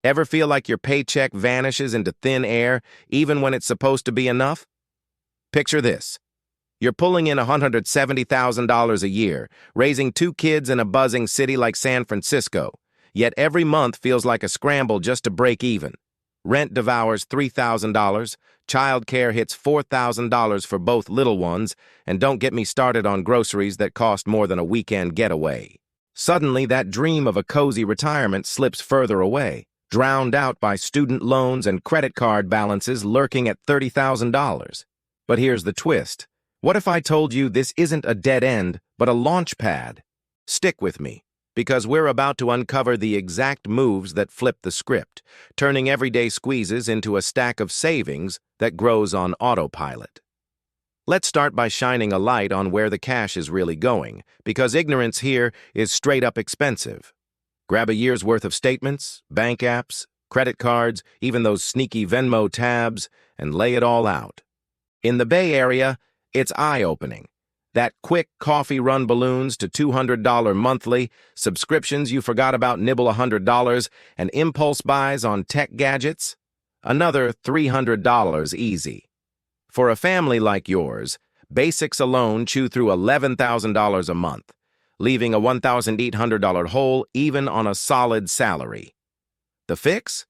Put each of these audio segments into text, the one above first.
Ever feel like your paycheck vanishes into thin air even when it's supposed to be enough? Picture this. You're pulling in $170,000 a year, raising two kids in a buzzing city like San Francisco, yet every month feels like a scramble just to break even. Rent devours $3,000, childcare hits $4,000 for both little ones, and don't get me started on groceries that cost more than a weekend getaway. Suddenly, that dream of a cozy retirement slips further away, drowned out by student loans and credit card balances lurking at $30,000. But here's the twist. What if I told you this isn't a dead end, but a launch pad? Stick with me, because we're about to uncover the exact moves that flip the script, turning everyday squeezes into a stack of savings that grows on autopilot. Let's start by shining a light on where the cash is really going, because ignorance here is straight up expensive. Grab a year's worth of statements, bank apps, credit cards, even those sneaky Venmo tabs, and lay it all out. In the Bay Area, it's eye-opening. That quick coffee run balloons to $200 monthly, subscriptions you forgot about nibble $100, and impulse buys on tech gadgets, another $300 easy. For a family like yours, basics alone chew through $11,000 a month, leaving a $1,800 hole even on a solid salary. The fix?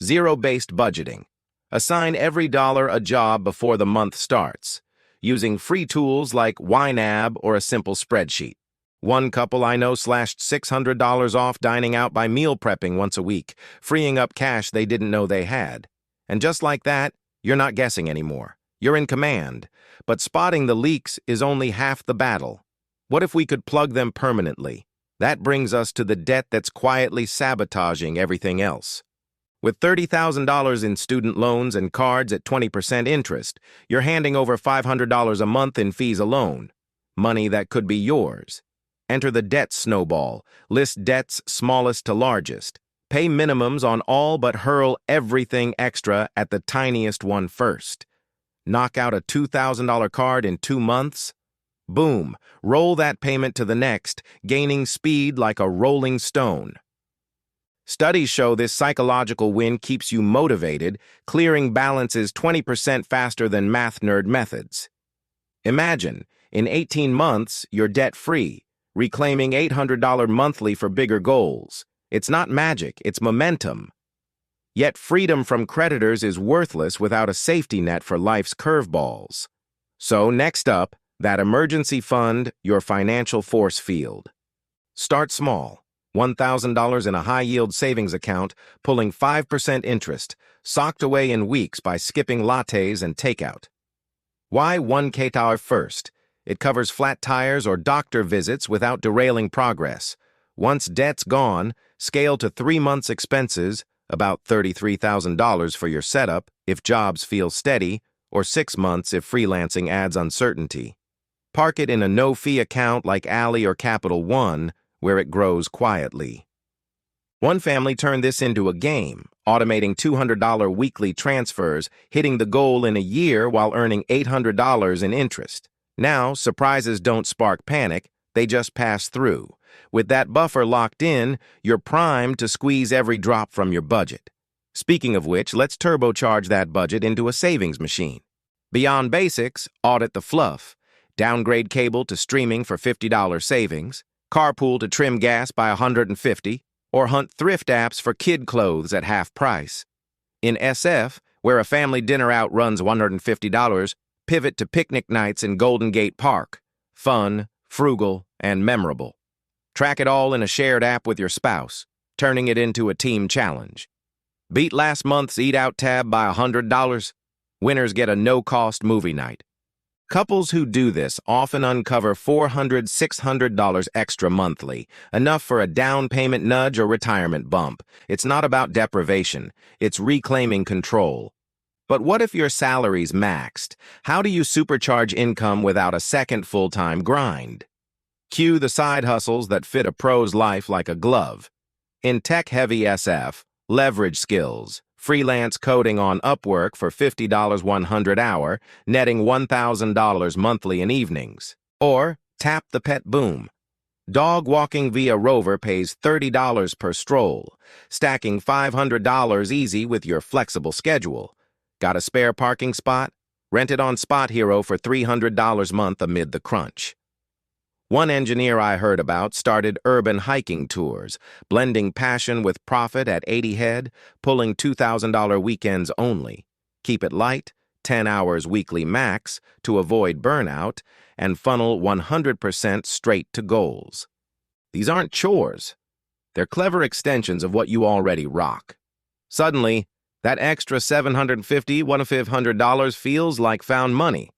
Zero-based budgeting. Assign every dollar a job before the month starts, using free tools like YNAB or a simple spreadsheet. One couple I know slashed $600 off dining out by meal prepping once a week, freeing up cash they didn't know they had. And just like that, you're not guessing anymore. You're in command. But spotting the leaks is only half the battle. What if we could plug them permanently? That brings us to the debt that's quietly sabotaging everything else. With $30,000 in student loans and cards at 20% interest, you're handing over $500 a month in fees alone. Money that could be yours. Enter the debt snowball. List debts smallest to largest. Pay minimums on all but hurl everything extra at the tiniest one first. Knock out a $2,000 card in 2 months? Boom, roll that payment to the next, gaining speed like a rolling stone. Studies show this psychological win keeps you motivated, clearing balances 20% faster than math nerd methods. Imagine, in 18 months, you're debt-free, reclaiming $800 monthly for bigger goals. It's not magic, it's momentum. Yet freedom from creditors is worthless without a safety net for life's curveballs. So next up, that emergency fund, your financial force field. Start small. $1,000 in a high-yield savings account, pulling 5% interest, socked away in weeks by skipping lattes and takeout. Why $1K first? It covers flat tires or doctor visits without derailing progress. Once debt's gone, scale to 3 months' expenses, about $33,000 for your setup if jobs feel steady, or 6 months if freelancing adds uncertainty. Park it in a no-fee account like Ally or Capital One, where it grows quietly. One family turned this into a game, automating $200 weekly transfers, hitting the goal in a year while earning $800 in interest. Now, surprises don't spark panic, they just pass through. With that buffer locked in, you're primed to squeeze every drop from your budget. Speaking of which, let's turbocharge that budget into a savings machine. Beyond basics, audit the fluff. Downgrade cable to streaming for $50 savings. Carpool to trim gas by $150, or hunt thrift apps for kid clothes at half price. In SF, where a family dinner out runs $150, pivot to picnic nights in Golden Gate Park. Fun, frugal, and memorable. Track it all in a shared app with your spouse, turning it into a team challenge. Beat last month's Eat Out tab by $100. Winners get a no-cost movie night. Couples who do this often uncover $400, $600 extra monthly, enough for a down payment nudge or retirement bump. It's not about deprivation, it's reclaiming control. But what if your salary's maxed? How do you supercharge income without a second full-time grind? Cue the side hustles that fit a pro's life like a glove. In tech-heavy SF, leverage skills. Freelance coding on Upwork for $50 100 hour, netting $1,000 monthly in evenings. Or tap the pet boom. Dog walking via Rover pays $30 per stroll, stacking $500 easy with your flexible schedule. Got a spare parking spot? Rent it on Spot Hero for $300 a month amid the crunch. One engineer I heard about started urban hiking tours, blending passion with profit at 80 head, pulling $2,000 weekends only. Keep it light, 10 hours weekly max to avoid burnout, and funnel 100% straight to goals. These aren't chores. They're clever extensions of what you already rock. Suddenly, that extra $750 feels like found money.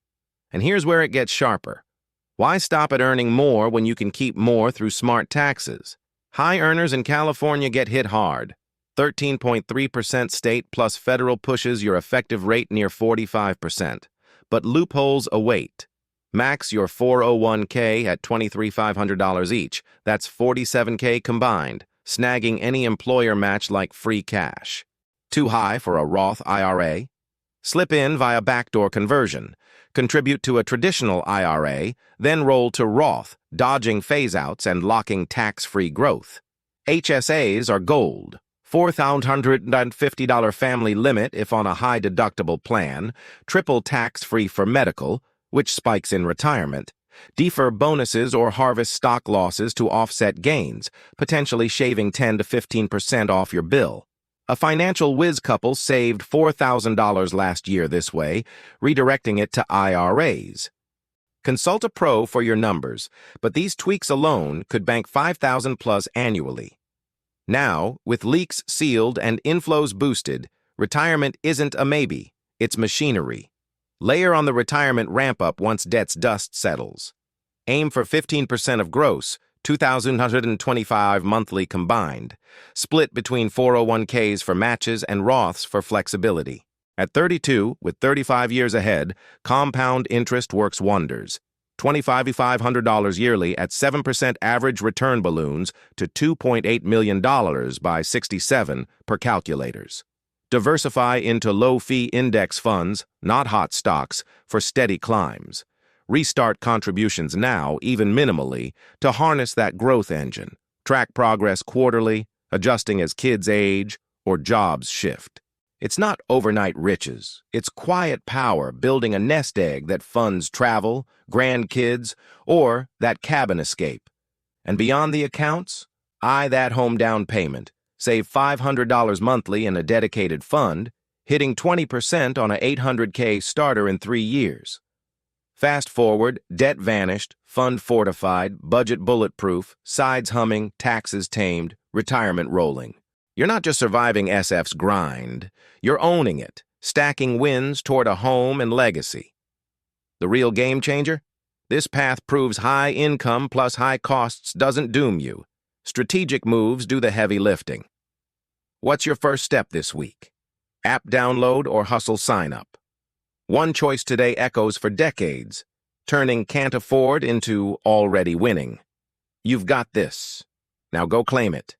And here's where it gets sharper. Why stop at earning more when you can keep more through smart taxes? High earners in California get hit hard. 13.3% state plus federal pushes your effective rate near 45%. But loopholes await. Max your 401k at $23,500 each. That's $47k combined, snagging any employer match like free cash. Too high for a Roth IRA? Slip in via backdoor conversion. Contribute to a traditional IRA, then roll to Roth, dodging phase-outs and locking tax-free growth. HSAs are gold. $4,150 family limit if on a high-deductible plan, triple tax-free for medical, which spikes in retirement. Defer bonuses or harvest stock losses to offset gains, potentially shaving 10 to 15% off your bill. A financial whiz couple saved $4,000 last year this way, redirecting it to IRAs. Consult a pro for your numbers, but these tweaks alone could bank $5,000 plus annually. Now, with leaks sealed and inflows boosted, retirement isn't a maybe, it's machinery. Layer on the retirement ramp-up once debt's dust settles. Aim for 15% of gross, $2,125 monthly combined, split between 401ks for matches and Roths for flexibility. At 32, with 35 years ahead, compound interest works wonders. $2,500 yearly at 7% average return balloons to $2.8 million by 67 per calculators. Diversify into low-fee index funds, not hot stocks, for steady climbs. Restart contributions now, even minimally, to harness that growth engine. Track progress quarterly, adjusting as kids age or jobs shift. It's not overnight riches. It's quiet power building a nest egg that funds travel, grandkids, or that cabin escape. And beyond the accounts, eye that home down payment. Save $500 monthly in a dedicated fund, hitting 20% on a $800k starter in 3 years. Fast forward, debt vanished, fund fortified, budget bulletproof, sides humming, taxes tamed, retirement rolling. You're not just surviving SF's grind, you're owning it, stacking wins toward a home and legacy. The real game changer? This path proves high income plus high costs doesn't doom you. Strategic moves do the heavy lifting. What's your first step this week? App download or hustle sign up? One choice today echoes for decades, turning can't afford into already winning. You've got this. Now go claim it.